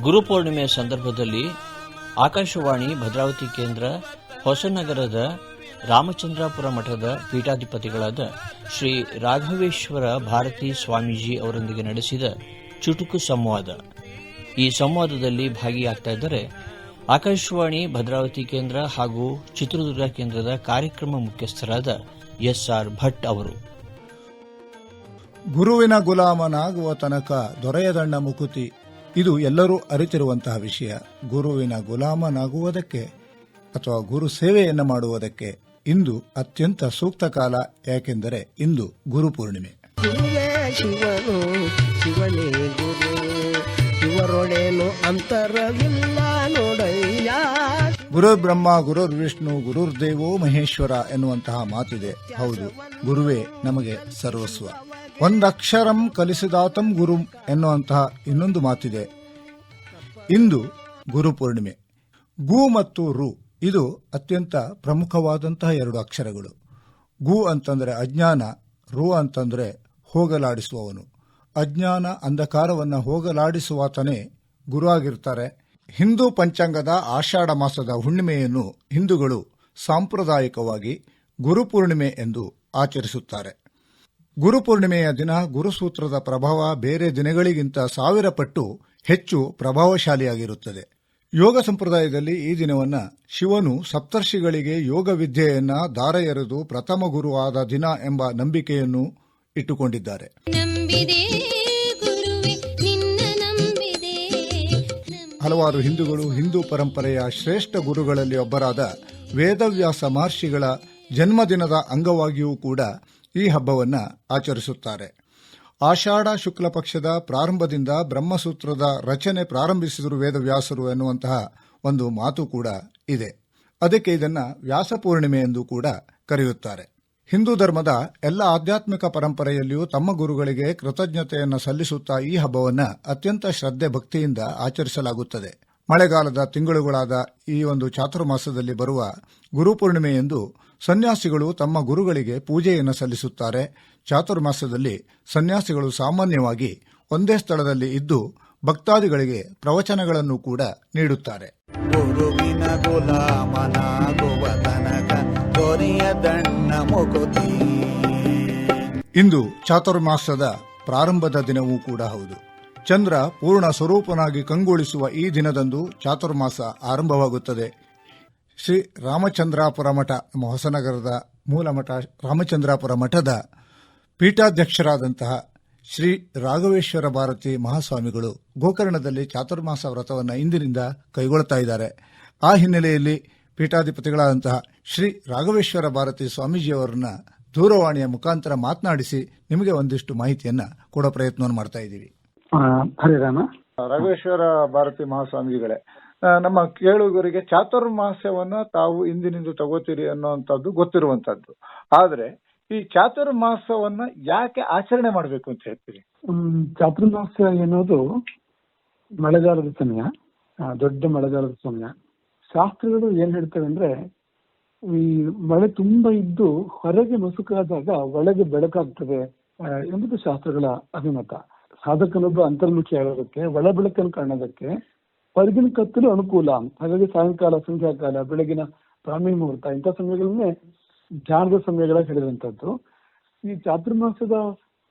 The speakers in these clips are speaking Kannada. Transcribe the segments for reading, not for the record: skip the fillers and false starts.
ಗುರುಪೂರ್ಣಿಮೆಯ ಸಂದರ್ಭದಲ್ಲಿ ಆಕಾಶವಾಣಿ ಭದ್ರಾವತಿ ಕೇಂದ್ರ ಹೊಸನಗರದ ರಾಮಚಂದ್ರಾಪುರ ಮಠದ ಪೀಠಾಧಿಪತಿಗಳಾದ ಶ್ರೀ ರಾಘವೇಶ್ವರ ಭಾರತಿ ಸ್ವಾಮೀಜಿ ಅವರೊಂದಿಗೆ ನಡೆಸಿದ ಚುಟುಕು ಸಂವಾದ. ಈ ಸಂವಾದದಲ್ಲಿ ಭಾಗಿಯಾಗ್ತಾ ಇದ್ದರೆ ಆಕಾಶವಾಣಿ ಭದ್ರಾವತಿ ಕೇಂದ್ರ ಹಾಗೂ ಚಿತ್ರದುರ್ಗ ಕೇಂದ್ರದ ಕಾರ್ಯಕ್ರಮ ಮುಖ್ಯಸ್ಥರಾದ ಎಸ್.ಆರ್. ಭಟ್ ಅವರು. ಗುರುವಿನ ಗುಲಾಮನಾಗುವ ತನಕ ದೊರೆಯದಣ್ಣ ಮುಕುತಿ. ಇದು ಎಲ್ಲರೂ ಅರಿತಿರುವಂತಹ ವಿಷಯ. ಗುರುವಿನ ಗುಲಾಮನಾಗುವುದಕ್ಕೆ ಅಥವಾ ಗುರು ಸೇವೆಯನ್ನು ಮಾಡುವುದಕ್ಕೆ ಇಂದು ಅತ್ಯಂತ ಸೂಕ್ತ ಕಾಲ. ಯಾಕೆಂದರೆ ಇಂದು ಗುರುಪೂರ್ಣಿಮೆ. ಶಿವನು ಶಿವನೇ ಗುರು, ಇವರೊಡೇನು ಅಂತರವಿಲ್ಲ ನೋಡಯ್ಯ. ಗುರುರ್ ಬ್ರಹ್ಮ ಗುರುರ್ ವಿಷ್ಣು ಗುರುರ್ ದೇವೋ ಮಹೇಶ್ವರ ಎನ್ನುವಂತಹ ಮಾತಿದೆ. ಹೌದು, ಗುರುವೇ ನಮಗೆ ಸರ್ವಸ್ವ. ಒಂದಕ್ಷರಂ ಕಲಿಸಿದಾತಂ ಗುರುಂ ಎನ್ನುವಂತಹ ಇನ್ನೊಂದು ಮಾತಿದೆ. ಇಂದು ಗುರುಪೂರ್ಣಿಮೆ. ಗು ಮತ್ತು ರು ಇದು ಅತ್ಯಂತ ಪ್ರಮುಖವಾದಂತಹ ಎರಡು ಅಕ್ಷರಗಳು. ಗು ಅಂತಂದರೆ ಅಜ್ಞಾನ, ರು ಅಂತಂದರೆ ಹೋಗಲಾಡಿಸುವವನು. ಅಜ್ಞಾನ ಅಂಧಕಾರವನ್ನು ಹೋಗಲಾಡಿಸುವಾತನೇ ಗುರುವಾಗಿರ್ತಾರೆ. ಹಿಂದೂ ಪಂಚಾಂಗದ ಆಷಾಢ ಮಾಸದ ಹುಣ್ಣಿಮೆಯನ್ನು ಹಿಂದೂಗಳು ಸಾಂಪ್ರದಾಯಿಕವಾಗಿ ಗುರುಪೂರ್ಣಿಮೆ ಎಂದು ಆಚರಿಸುತ್ತಾರೆ. ಗುರುಪೂರ್ಣಿಮೆಯ ದಿನ ಗುರುಸೂತ್ರದ ಪ್ರಭಾವ ಬೇರೆ ದಿನಗಳಿಗಿಂತ 1000 ಪಟ್ಟು ಹೆಚ್ಚು ಪ್ರಭಾವಶಾಲಿಯಾಗಿರುತ್ತದೆ. ಯೋಗ ಸಂಪ್ರದಾಯದಲ್ಲಿ ಈ ದಿನವನ್ನು ಶಿವನು ಸಪ್ತರ್ಷಿಗಳಿಗೆ ಯೋಗ ವಿದ್ಯೆಯನ್ನ ದಾರ ಎರೆದು ಪ್ರಥಮ ಗುರು ಆದ ದಿನ ಎಂಬ ನಂಬಿಕೆಯನ್ನು ಇಟ್ಟುಕೊಂಡಿದ್ದಾರೆ. ಹಲವಾರು ಹಿಂದೂಗಳು ಹಿಂದೂ ಪರಂಪರೆಯ ಶ್ರೇಷ್ಠ ಗುರುಗಳಲ್ಲಿ ಒಬ್ಬರಾದ ವೇದವ್ಯಾಸ ಮಹರ್ಷಿಗಳ ಜನ್ಮದಿನದ ಅಂಗವಾಗಿಯೂ ಕೂಡ ಈ ಹಬ್ಬವನ್ನು ಆಚರಿಸುತ್ತಾರೆ. ಆಷಾಢ ಶುಕ್ಲ ಪಕ್ಷದ ಪ್ರಾರಂಭದಿಂದ ಬ್ರಹ್ಮಸೂತ್ರದ ರಚನೆ ಪ್ರಾರಂಭಿಸಿದರು ವೇದವ್ಯಾಸರು ಎನ್ನುವಂತಹ ಒಂದು ಮಾತು ಕೂಡ ಇದೆ. ಅದಕ್ಕೆ ಇದನ್ನು ವ್ಯಾಸಪೂರ್ಣಿಮೆ ಎಂದು ಕೂಡ ಕರೆಯುತ್ತಾರೆ. ಹಿಂದೂ ಧರ್ಮದ ಎಲ್ಲ ಆಧ್ಯಾತ್ಮಿಕ ಪರಂಪರೆಯಲ್ಲಿಯೂ ತಮ್ಮ ಗುರುಗಳಿಗೆ ಕೃತಜ್ಞತೆಯನ್ನು ಸಲ್ಲಿಸುತ್ತಾ ಈ ಹಬ್ಬವನ್ನು ಅತ್ಯಂತ ಶ್ರದ್ಧೆ ಭಕ್ತಿಯಿಂದ ಆಚರಿಸಲಾಗುತ್ತದೆ. ಮಳೆಗಾಲದ ತಿಂಗಳುಗಳಾದ ಈ ಒಂದು ಚಾತುರ್ಮಾಸದಲ್ಲಿ ಬರುವ ಗುರುಪೂರ್ಣಿಮೆಯೆಂದು ಸನ್ಯಾಸಿಗಳು ತಮ್ಮ ಗುರುಗಳಿಗೆ ಪೂಜೆಯನ್ನು ಸಲ್ಲಿಸುತ್ತಾರೆ. ಚಾತುರ್ಮಾಸದಲ್ಲಿ ಸನ್ಯಾಸಿಗಳು ಸಾಮಾನ್ಯವಾಗಿ ಒಂದೇ ಸ್ಥಳದಲ್ಲಿ ಇದ್ದು ಭಕ್ತಾದಿಗಳಿಗೆ ಪ್ರವಚನಗಳನ್ನು ಕೂಡ ನೀಡುತ್ತಾರೆ. ಗುರುವಿನ ಗುಲಾಮನಾಗುವ ತನಕ ದೊರೆಯದಣ್ಣ ಮುಕುತಿ. ಇಂದು ಚಾತುರ್ಮಾಸದ ಪ್ರಾರಂಭದ ದಿನವೂ ಕೂಡ ಹೌದು. ಚಂದ್ರ ಪೂರ್ಣ ಸ್ವರೂಪನಾಗಿ ಕಂಗೊಳಿಸುವ ಈ ದಿನದಂದು ಚಾತುರ್ಮಾಸ ಆರಂಭವಾಗುತ್ತದೆ. ಶ್ರೀ ರಾಮಚಂದ್ರಾಪುರ ಮಠ, ಹೊಸನಗರದ ಮೂಲ ಮಠ ರಾಮಚಂದ್ರಾಪುರ ಮಠದ ಪೀಠಾಧ್ಯಕ್ಷರಾದಂತಹ ಶ್ರೀ ರಾಘವೇಶ್ವರ ಭಾರತಿ ಮಹಾಸ್ವಾಮಿಗಳು ಗೋಕರ್ಣದಲ್ಲಿ ಚಾತುರ್ಮಾಸ ವ್ರತವನ್ನು ಇಂದಿನಿಂದ ಕೈಗೊಳ್ಳುತ್ತಾ ಇದ್ದಾರೆ. ಆ ಹಿನ್ನೆಲೆಯಲ್ಲಿ ಪೀಠಾಧಿಪತಿಗಳಾದಂತಹ ಶ್ರೀ ರಾಘವೇಶ್ವರ ಭಾರತಿ ಸ್ವಾಮೀಜಿಯವರನ್ನ ದೂರವಾಣಿಯ ಮುಖಾಂತರ ಮಾತನಾಡಿಸಿ ನಿಮಗೆ ಒಂದಿಷ್ಟು ಮಾಹಿತಿಯನ್ನ ಕೊಡೋ ಪ್ರಯತ್ನವನ್ನು ಮಾಡ್ತಾ ಇದ್ದೀವಿ. ಹರಿರಾಮ. ರಾಘವೇಶ್ವರ ಭಾರತಿ ಮಹಾಸ್ವಾಮೀಜಿಗಳೇ, ನಮ್ಮ ಕೇಳುಗರಿಗೆ ಚಾತುರ್ಮಾಸ್ಯವನ್ನ ತಾವು ಇಂದಿನಿಂದ ತಗೋತೀರಿ ಅನ್ನುವಂಥದ್ದು ಗೊತ್ತಿರುವಂತದ್ದು. ಆದ್ರೆ ಈ ಚಾತುರ್ಮಾಸವನ್ನ ಯಾಕೆ ಆಚರಣೆ ಮಾಡಬೇಕು ಅಂತ ಹೇಳ್ತೀರಿ? ಚಾತುರ್ಮಾಸ ಎನ್ನುವುದು ಮಳೆಗಾಲದ ಸಮಯ, ದೊಡ್ಡ ಮಳೆಗಾಲದ ಸಮಯ. ಶಾಸ್ತ್ರಗಳು ಏನ್ ಹೇಳ್ತವೆ ಅಂದ್ರೆ, ಈ ಮಳೆ ತುಂಬಾ ಇದ್ದು ಹೊರಗೆ ಮಸುಕಾದಾಗ ಒಳಗೆ ಬೆಳಕಾಗ್ತದೆ ಎಂಬುದು ಶಾಸ್ತ್ರಗಳ ಅಭಿಮತ. ಸಾಧಕನೊಬ್ಬ ಅಂತರ್ಮುಖಿ ಆಗೋದಕ್ಕೆ, ಒಳ ಬೆಳಕನ್ನು ಕಾಣೋದಕ್ಕೆ ಹೊರಗಿನ ಕತ್ತಲು ಅನುಕೂಲ. ಹಾಗಾಗಿ ಸಾಯಂಕಾಲ, ಸಂಧ್ಯಾಕಾಲ, ಬೆಳಗಿನ ಬ್ರಾಹ್ಮಿ ಮುಹೂರ್ತ ಇಂಥ ಸಮಯಗಳನ್ನೇ ಧ್ಯಾನದ ಸಮಯಗಳಾಗಿ ಹೇಳಿದಂಥದ್ದು. ಈ ಚಾತುರ್ಮಾಸದ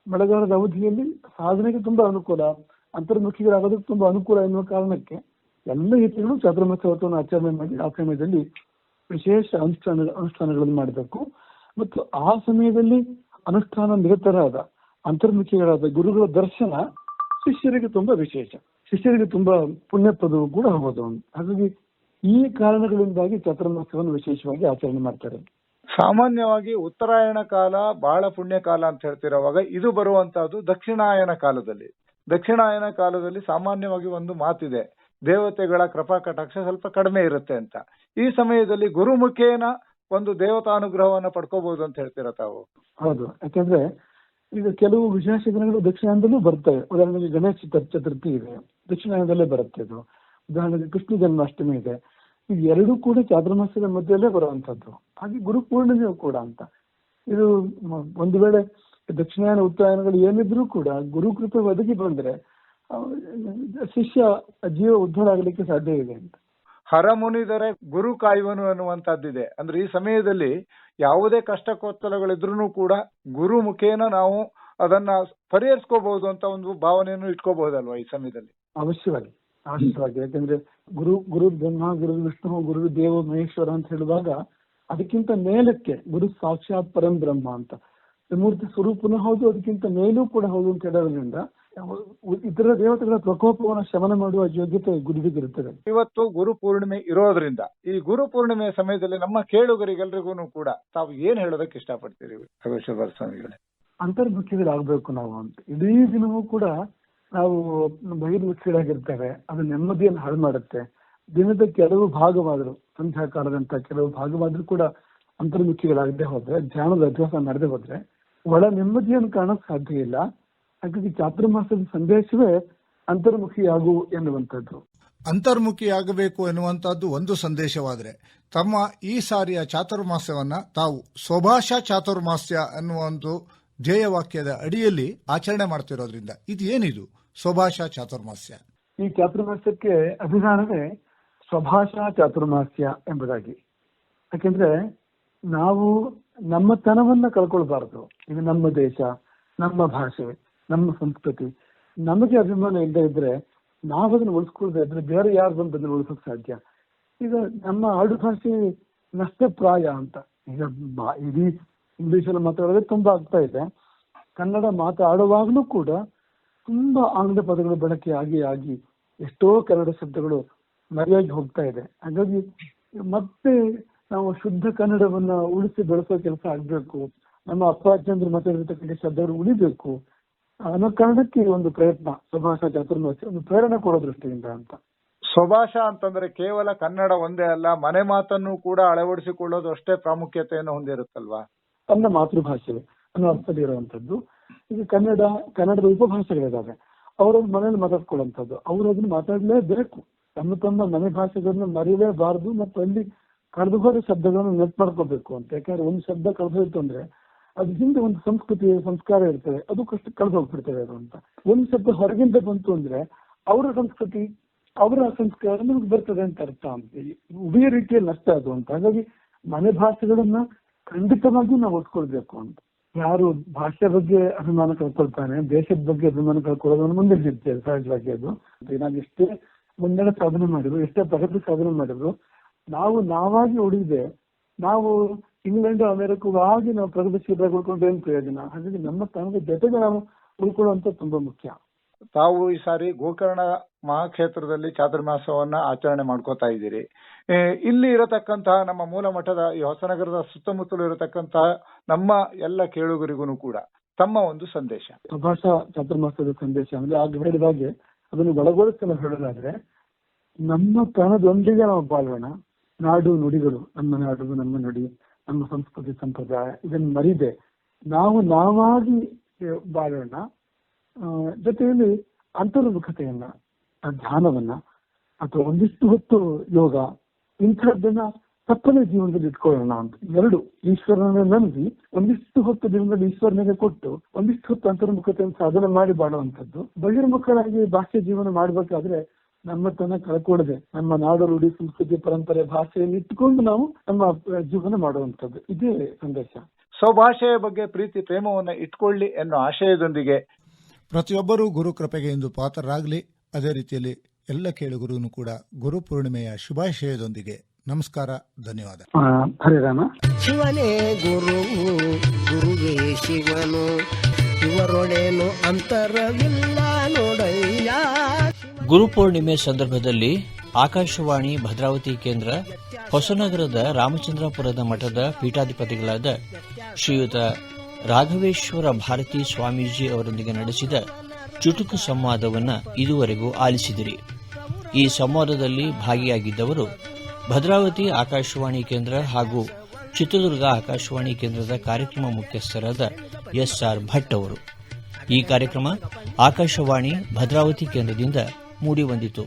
ಮಳೆಗಾಲದ ಅವಧಿಯಲ್ಲಿ ಸಾಧನೆಗೆ ತುಂಬಾ ಅನುಕೂಲ, ಅಂತರ್ಮುಖಿಗಳಾಗೋದಕ್ಕೆ ತುಂಬಾ ಅನುಕೂಲ ಎನ್ನುವ ಕಾರಣಕ್ಕೆ ಎಲ್ಲ ಯತಿಗಳು ಚಾತುರ್ಮಾಸ ವ್ರತವನ್ನು ಆಚರಣೆ ಮಾಡಿ ಆ ಸಮಯದಲ್ಲಿ ವಿಶೇಷ ಅನುಷ್ಠಾನಗಳನ್ನು ಮಾಡಬೇಕು. ಮತ್ತು ಆ ಸಮಯದಲ್ಲಿ ಅನುಷ್ಠಾನ ನಿರತರಾದ ಅಂತರ್ಮುಖಿಗಳಾದ ಗುರುಗಳ ದರ್ಶನ ಶಿಷ್ಯರಿಗೆ ತುಂಬಾ ವಿಶೇಷ, ಶಿಷ್ಯರಿಗೆ ತುಂಬಾ ಪುಣ್ಯಪ್ರದವೂ ಕೂಡ ಹೌದು. ಹಾಗಾಗಿ ಈ ಕಾರಣಗಳಿಂದಾಗಿ ಚಾತುರ್ಮಾಸವನ್ನು ವಿಶೇಷವಾಗಿ ಆಚರಣೆ ಮಾಡ್ತಾರೆ. ಸಾಮಾನ್ಯವಾಗಿ ಉತ್ತರಾಯಣ ಕಾಲ ಬಹಳ ಪುಣ್ಯ ಕಾಲ ಅಂತ ಹೇಳ್ತಿರೋವಾಗ ಇದು ಬರುವಂತಹದ್ದು ದಕ್ಷಿಣಾಯನ ಕಾಲದಲ್ಲಿ. ದಕ್ಷಿಣಾಯನ ಕಾಲದಲ್ಲಿ ಸಾಮಾನ್ಯವಾಗಿ ಒಂದು ಮಾತಿದೆ, ದೇವತೆಗಳ ಕೃಪಾ ಕಟಾಕ್ಷ ಸ್ವಲ್ಪ ಕಡಿಮೆ ಇರುತ್ತೆ ಅಂತ. ಈ ಸಮಯದಲ್ಲಿ ಗುರುಮುಖೇನ ಒಂದು ದೇವತಾನುಗ್ರಹವನ್ನ ಪಡ್ಕೋಬಹುದು ಅಂತ ಹೇಳ್ತೀರಾ ತಾವು? ಹೌದು, ಯಾಕಂದ್ರೆ ಈಗ ಕೆಲವು ವಿಶೇಷ ದಿನಗಳು ದಕ್ಷಿಣಾಯನದಲ್ಲೂ ಬರ್ತವೆ. ಉದಾಹರಣೆಗೆ ಗಣೇಶ ಚತುರ್ಥಿ ಇದೆ, ದಕ್ಷಿಣಾಯನದಲ್ಲೇ ಬರುತ್ತೆ ಇದು. ಉದಾಹರಣೆಗೆ ಕೃಷ್ಣ ಜನ್ಮಾಷ್ಟಮಿ ಇದೆ. ಈ ಎರಡೂ ಕೂಡ ಚಾತುರ್ಮಾಸದ ಮಧ್ಯದಲ್ಲೇ ಬರುವಂತದ್ದು. ಹಾಗೆ ಗುರುಪೂರ್ಣಿಮೆಯೂ ಕೂಡ ಅಂತ. ಇದು ಒಂದು ವೇಳೆ ದಕ್ಷಿಣಾಯನ ಉತ್ತರಾಯಣಗಳು ಏನಿದ್ರೂ ಕೂಡ ಗುರುಕೃಪೆ ಒದಗಿ ಬಂದ್ರೆ ಶಿಷ್ಯ ಜೀವ ಉದ್ಧಾರ ಆಗಲಿಕ್ಕೆ ಸಾಧ್ಯ ಇದೆ ಅಂತ. ಹರಮುನಿದರೆ ಗುರು ಕಾಯುವನು ಅನ್ನುವಂಥದ್ದಿದೆ. ಅಂದ್ರೆ ಈ ಸಮಯದಲ್ಲಿ ಯಾವುದೇ ಕಷ್ಟಕೋತ್ತಲಗಳಿದ್ರೂ ಕೂಡ ಗುರು ಮುಖೇನ ನಾವು ಅದನ್ನ ಪರಿಹರಿಸ್ಕೋಬಹುದು ಅಂತ ಒಂದು ಭಾವನೆಯನ್ನು ಇಟ್ಕೋಬಹುದಲ್ವಾ ಈ ಸಮಯದಲ್ಲಿ? ಅವಶ್ಯವಾಗಿ. ಯಾಕಂದ್ರೆ ಗುರು ಬ್ರಹ್ಮ, ಗುರು ವಿಷ್ಣು, ಗುರು ದೇವ ಮಹೇಶ್ವರ ಅಂತ ಹೇಳುವಾಗ ಅದಕ್ಕಿಂತ ಮೇಲಕ್ಕೆ ಗುರು ಸಾಕ್ಷಾತ್ ಪರಂ ಬ್ರಹ್ಮ ಅಂತ ಮೂರ್ತಿ ಸ್ವರೂಪನೂ ಹೌದು, ಅದಕ್ಕಿಂತ ಮೇಲೂ ಕೂಡ ಹೌದು ಅಂತ ಹೇಳೋದ್ರಿಂದ ಇತರ ದೇವತೆಗಳ ಪ್ರಕೋಪವನ್ನು ಶಮನ ಮಾಡುವ ಯೋಗ್ಯತೆ ಗುರುವಿಗಿರುತ್ತದೆ. ಇವತ್ತು ಗುರು ಪೂರ್ಣಿಮೆ ಇರೋದ್ರಿಂದ ಈ ಗುರು ಪೂರ್ಣಿಮೆಯ ಸಮಯದಲ್ಲಿ ನಮ್ಮ ಕೇಳುಗರಿಗೆಲ್ರಿಗೂ ಕೂಡ ತಾವು ಏನ್ ಹೇಳೋದಕ್ಕೆ ಇಷ್ಟಪಡ್ತೀರಿ ರಾಘವೇಶ್ವರ ಸ್ವಾಮಿಗಳೇ? ಅಂತರ್ಮುಖಿಗಳಾಗಬೇಕು ನಾವು ಅಂತ. ಇಡೀ ದಿನವೂ ಕೂಡ ನಾವು ಬಹಿರ್ಮುಖಿಗಳಾಗಿರ್ತೇವೆ, ಅದು ನೆಮ್ಮದಿಯನ್ನು ಹಾಳು ಮಾಡುತ್ತೆ. ದಿನದ ಕೆಲವು ಭಾಗವಾದ್ರು, ಸಂಧ್ಯಾ ಕಾಲದಂತ ಕೆಲವು ಭಾಗವಾದ್ರೂ ಕೂಡ ಅಂತರ್ಮುಖಿಗಳಾಗದೆ ಹೋದ್ರೆ, ಧ್ಯಾನದ ಅಭ್ಯಾಸ ಮಾಡದೆ ಹೋದ್ರೆ ಒಳ ನೆಮ್ಮದಿಯನ್ನು ಕಾಣಕ್ ಸಾಧ್ಯ ಇಲ್ಲ. ಹಾಗಾಗಿ ಚಾತುರ್ಮಾಸದ ಸಂದೇಶವೇ ಅಂತರ್ಮುಖಿಯಾಗು ಎನ್ನುವಂಥದ್ದು. ಅಂತರ್ಮುಖಿಯಾಗಬೇಕು ಎನ್ನುವಂತಹದ್ದು ಒಂದು ಸಂದೇಶವಾದರೆ, ತಮ್ಮ ಈ ಸಾರಿಯ ಚಾತುರ್ಮಾಸ್ಯವನ್ನ ತಾವು ಸ್ವಭಾಷಾ ಚಾತುರ್ಮಾಸ್ಯ ಅನ್ನುವ ಒಂದು ಧ್ಯೇಯವಾಕ್ಯದ ಅಡಿಯಲ್ಲಿ ಆಚರಣೆ ಮಾಡ್ತಿರೋದ್ರಿಂದ ಇದು ಏನಿದು ಸ್ವಭಾಷಾ ಚಾತುರ್ಮಾಸ್ಯ? ಈ ಚಾತುರ್ಮಾಸ್ಯಕ್ಕೆ ಅಭಿಧಾನವೇ ಸ್ವಭಾಷಾ ಚಾತುರ್ಮಾಸ್ಯ ಎಂಬುದಾಗಿ. ಯಾಕೆಂದ್ರೆ ನಾವು ನಮ್ಮತನವನ್ನ ಕಳ್ಕೊಳ್ಬಾರದು. ಇದು ನಮ್ಮ ದೇಶ, ನಮ್ಮ ಭಾಷೆ, ನಮ್ಮ ಸಂಸ್ಕೃತಿ. ನಮಗೆ ಅಭಿಮಾನ ಇಲ್ಲದೆ ಇದ್ರೆ, ನಾವದನ್ನು ಉಳಿಸ್ಕೊಳ್ದೆ ಇದ್ರೆ ಬೇರೆ ಯಾರು ಬಂದು ಅದನ್ನು ಉಳಿಸೋಕ್ ಸಾಧ್ಯ? ಈಗ ನಮ್ಮ ಆಡು ಭಾಷೆ ನಷ್ಟಪ್ರಾಯ ಅಂತ. ಈಗ ಇಡೀ ಇಂಗ್ಲಿಷಲ್ಲಿ ಮಾತಾಡೋದೇ ತುಂಬಾ ಆಗ್ತಾ ಇದೆ. ಕನ್ನಡ ಮಾತಾಡುವಾಗಲೂ ಕೂಡ ತುಂಬಾ ಆಂಗ್ಲ ಪದಗಳು ಬಳಕೆ ಆಗಿ ಎಷ್ಟೋ ಕನ್ನಡ ಶಬ್ದಗಳು ಮರೆಯಾಗಿ ಹೋಗ್ತಾ ಇದೆ. ಹಾಗಾಗಿ ಮತ್ತೆ ನಾವು ಶುದ್ಧ ಕನ್ನಡವನ್ನ ಉಳಿಸಿ ಬೆಳೆಸೋ ಕೆಲಸ ಆಗ್ಬೇಕು. ನಮ್ಮ ಅಪ್ಪಾಜಂದ್ರು ಮಾತಾಡಿರ್ತಕ್ಕಂಥ ಶಬ್ದಗಳು ಉಳಿಬೇಕು ಅನ್ನೋ ಕಾರಣಕ್ಕೆ ಒಂದು ಪ್ರಯತ್ನ ಸ್ವಭಾಷಾ ಚಾತುರ್ಮಾಸ್ಯ ಒಂದು ಪ್ರೇರಣೆ ಕೊಡೋ ದೃಷ್ಟಿಯಿಂದ ಅಂತ. ಸ್ವಭಾಷಾ ಅಂತಂದ್ರೆ ಕೇವಲ ಕನ್ನಡ ಒಂದೇ ಅಲ್ಲ, ಮನೆ ಮಾತನ್ನು ಕೂಡ ಅಳವಡಿಸಿಕೊಳ್ಳೋದು ಅಷ್ಟೇ ಪ್ರಾಮುಖ್ಯತೆಯನ್ನು ಹೊಂದಿರುತ್ತಲ್ವಾ? ತನ್ನ ಮಾತೃಭಾಷೆ ಅನ್ನೋ ಅರ್ಥದಲ್ಲಿ ಇರುವಂತದ್ದು. ಈಗ ಕನ್ನಡದ ಉಪಭಾಷೆಗಳಿದಾವೆ, ಅವರೊಂದು ಮನೇಲಿ ಮಾತಾಡ್ಕೊಳ್ಳುವಂಥದ್ದು. ಅವ್ರು ಅದನ್ನ ಮಾತಾಡ್ಲೇಬೇಕು. ತಮ್ಮ ಮನೆ ಭಾಷೆಗಳನ್ನ ಮರೀಲೇಬಾರದು ಮತ್ತು ಅಲ್ಲಿ ಕಳೆದು ಹೋದ ಶಬ್ದಗಳನ್ನು ನೆಟ್ ಮಾಡ್ಕೋಬೇಕು ಅಂತ. ಯಾಕಂದ್ರೆ ಒಂದು ಶಬ್ದ ಕಳೆದು ಹೋಯ್ತು ಅಂದ್ರೆ ಅದ್ ಹಿಂದೆ ಒಂದು ಸಂಸ್ಕೃತಿ ಸಂಸ್ಕಾರ ಇರ್ತದೆ, ಅದಕ್ಕಷ್ಟು ಕಳೆದು ಹೋಗ್ಬಿಡ್ತೇವೆ ಅದು ಅಂತ. ಒಂದು ಶಬ್ದ ಹೊರಗಿಂದ ಬಂತು ಅಂದ್ರೆ ಅವರ ಸಂಸ್ಕೃತಿ ಅವರ ಸಂಸ್ಕಾರ ನಮ್ಗೆ ಬರ್ತದೆ ಅಂತ ಅರ್ಥ ಅಂತ. ಉಭಯ ರೀತಿಯಲ್ಲಿ ನಷ್ಟ ಅದು ಅಂತ. ಹಾಗಾಗಿ ಮನೆ ಭಾಷೆಗಳನ್ನ ಖಂಡಿತವಾಗಿಯೂ ನಾವು ಉಳಿಸ್ಕೊಳ್ಬೇಕು ಅಂತ. ಯಾರು ಭಾಷೆ ಬಗ್ಗೆ ಅಭಿಮಾನ ಕಳ್ಕೊಳ್ತಾನೆ, ದೇಶದ ಬಗ್ಗೆ ಅಭಿಮಾನ ಕಳ್ಕೊಳ್ಳೋದನ್ನು ಮುಂದೆ ನಿಲ್ತೇವೆ ಸಹಜವಾಗಿ. ಅದು ನಾವು ಎಷ್ಟೇ ಮುಂದೆ ಸಾಧನೆ ಮಾಡಿದ್ರು, ಎಷ್ಟೇ ಪ್ರಗತಿ ಸಾಧನೆ ಮಾಡಿದ್ರು, ನಾವಾಗಿ ಉಳಿದೆ ನಾವು ಇಂಗ್ಲೆಂಡ್ ಅಮೆರಿಕವಾಗಿ ನಾವು ಪ್ರಗತಿಶೀಲರಾಗಿ ಉಳ್ಕೊಂಡು ಏನ್ ಪ್ರಯೋಜನ? ಹಾಗಾಗಿ ನಮ್ಮ ತನಗೆ ಜೊತೆಗೆ ನಾವು ಉಳ್ಕೊಳ್ಳುವಂತ ತುಂಬಾ ಮುಖ್ಯ. ತಾವು ಈ ಸಾರಿ ಗೋಕರ್ಣ ಮಹಾಕ್ಷೇತ್ರದಲ್ಲಿ ಚಾತುರ್ಮಾಸವನ್ನ ಆಚರಣೆ ಮಾಡ್ಕೋತಾ ಇದ್ದೀರಿ. ಇಲ್ಲಿ ಇರತಕ್ಕಂತಹ ನಮ್ಮ ಮೂಲ ಮಠದ ಈ ಹೊಸನಗರದ ಸುತ್ತಮುತ್ತಲು ಇರತಕ್ಕಂತಹ ನಮ್ಮ ಎಲ್ಲ ಕೇಳುಗರಿಗೂ ಕೂಡ ತಮ್ಮ ಒಂದು ಸಂದೇಶ. ಸ್ವಭಾಷಾ ಚಾತುರ್ಮಾಸದ ಸಂದೇಶ ಅಂದ್ರೆ ಆಗ ಹೇಳಿದಾಗೆ ಅದನ್ನು ಒಳಗೊಳಿಸಿ ನಾವು ಹೇಳೋದಾದ್ರೆ, ನಮ್ಮ ಪ್ರಾಣದೊಂದಿಗೆ ನಾವು ಬಾಳೋಣ. ನಾಡು ನುಡಿಗಳು, ನಮ್ಮ ನಾಡು, ನಮ್ಮ ನುಡಿ, ನಮ್ಮ ಸಂಸ್ಕೃತಿ ಸಂಪ್ರದಾಯ ಇದನ್ನು ಮರಿದೆ ನಾವಾಗಿ ಬಾಳೋಣ. ಜೊತೆಯಲ್ಲಿ ಅಂತರ್ಮುಖತೆಯನ್ನ, ಧ್ಯಾನವನ್ನ ಅಥವಾ ಒಂದಿಷ್ಟು ಹೊತ್ತು ಯೋಗ ಇಂಥದ್ದನ್ನ ತಪ್ಪನೇ ಜೀವನದಲ್ಲಿ ಇಟ್ಕೊಳ್ಳೋಣ ಅಂತ. ಎರಡು, ಈಶ್ವರನ ನಂಬಿ ಒಂದಿಷ್ಟು ಹೊತ್ತು ಜೀವನದಲ್ಲಿ ಈಶ್ವರನಿಗೆ ಕೊಟ್ಟು ಒಂದಿಷ್ಟು ಹೊತ್ತು ಅಂತರ್ಮುಖತೆಯನ್ನು ಸಾಧನೆ ಮಾಡಿ ಬಾಳುವಂಥದ್ದು. ಬಹಿರ್ಮುಖರಾಗಿ ಬಾಹ್ಯ ಜೀವನ ಮಾಡ್ಬೇಕಾದ್ರೆ ನಮ್ಮತನ ಕಳ್ಕೊಳ್ಳದೆ ನಮ್ಮ ನಾಡು ನುಡಿ ಸಂಸ್ಕೃತಿ ಪರಂಪರೆ ಭಾಷೆಯನ್ನು ಇಟ್ಟುಕೊಂಡು ನಾವು ನಮ್ಮ ಜೀವನ ಮಾಡುವಂಥದ್ದು. ಇದೇ ಸಂದೇಶ. ಸ್ವಭಾಷೆಯ ಬಗ್ಗೆ ಪ್ರೀತಿ ಪ್ರೇಮವನ್ನ ಇಟ್ಕೊಳ್ಳಿ ಎನ್ನುವ ಆಶಯದೊಂದಿಗೆ ಪ್ರತಿಯೊಬ್ಬರೂ ಗುರು ಕೃಪೆಗೆ ಎಂದು ಪಾತ್ರರಾಗಲಿ. ಅದೇ ರೀತಿಯಲ್ಲಿ ಎಲ್ಲ ಕೇಳುಗರೂ ಕೂಡ ಗುರು ಪೂರ್ಣಿಮೆಯ ಶುಭಾಶಯದೊಂದಿಗೆ ನಮಸ್ಕಾರ, ಧನ್ಯವಾದ. ಹರೇ ರಾಮ. ಶಿವನೇ ಗುರು, ಗುರುವೇ ಶಿವನು, ಇವರೊಡೇನು ಅಂತರವಿಲ್ಲ ನೋಡಯ್ಯ. ಗುರುಪೂರ್ಣಿಮೆ ಸಂದರ್ಭದಲ್ಲಿ ಆಕಾಶವಾಣಿ ಭದ್ರಾವತಿ ಕೇಂದ್ರ ಹೊಸನಗರದ ರಾಮಚಂದ್ರಾಪುರದ ಮಠದ ಪೀಠಾಧಿಪತಿಗಳಾದ ಶ್ರೀಯುತ ರಾಘವೇಶ್ವರ ಭಾರತಿ ಸ್ವಾಮೀಜಿ ಅವರೊಂದಿಗೆ ನಡೆಸಿದ ಚುಟುಕು ಸಂವಾದವನ್ನು ಇದುವರೆಗೂ ಆಲಿಸಿದಿರಿ. ಈ ಸಂವಾದದಲ್ಲಿ ಭಾಗಿಯಾಗಿದ್ದವರು ಭದ್ರಾವತಿ ಆಕಾಶವಾಣಿ ಕೇಂದ್ರ ಹಾಗೂ ಚಿತ್ರದುರ್ಗ ಆಕಾಶವಾಣಿ ಕೇಂದ್ರದ ಕಾರ್ಯಕ್ರಮ ಮುಖ್ಯಸ್ಥರಾದ SR ಭಟ್ ಅವರು. ಈ ಕಾರ್ಯಕ್ರಮ ಆಕಾಶವಾಣಿ ಭದ್ರಾವತಿ ಕೇಂದ್ರದಿಂದ ಮೂಡಿಬಂದಿತು.